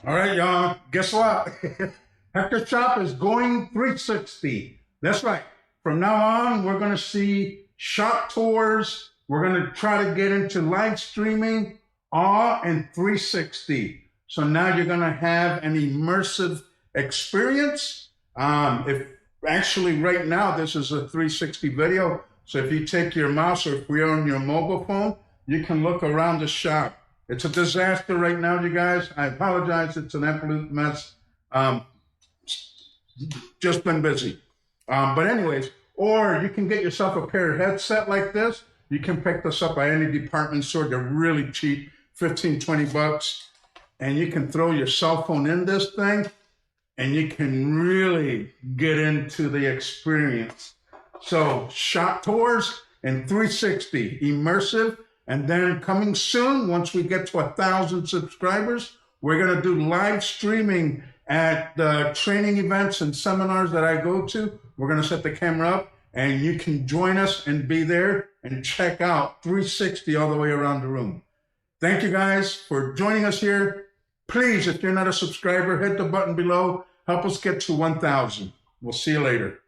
All right, y'all. Guess what? Hector Shop is going 360. That's right. From now on, we're going to see shop tours. We're going to try to get into live streaming, all in 360. So now you're going to have an immersive experience. If actually right now this is a 360 video, so if you take your mouse or if we're on your mobile phone, you can look around the shop. It's a disaster right now, you guys. I apologize. It's an absolute mess. Um, just been busy. But anyways, or you can get yourself a pair of headset like this. You can pick this up at any department store. They're really cheap, 15, 20 bucks. And you can throw your cell phone in this thing and you can really get into the experience. So shop tours in 360, immersive. And then coming soon, once we get to 1,000 subscribers, we're going to do live streaming at the training events and seminars that I go to. We're going to set the camera up and you can join us and be there and check out 360 all the way around the room. Thank you guys for joining us here. Please, if you're not a subscriber, hit the button below. Help us get to 1,000. We'll see you later.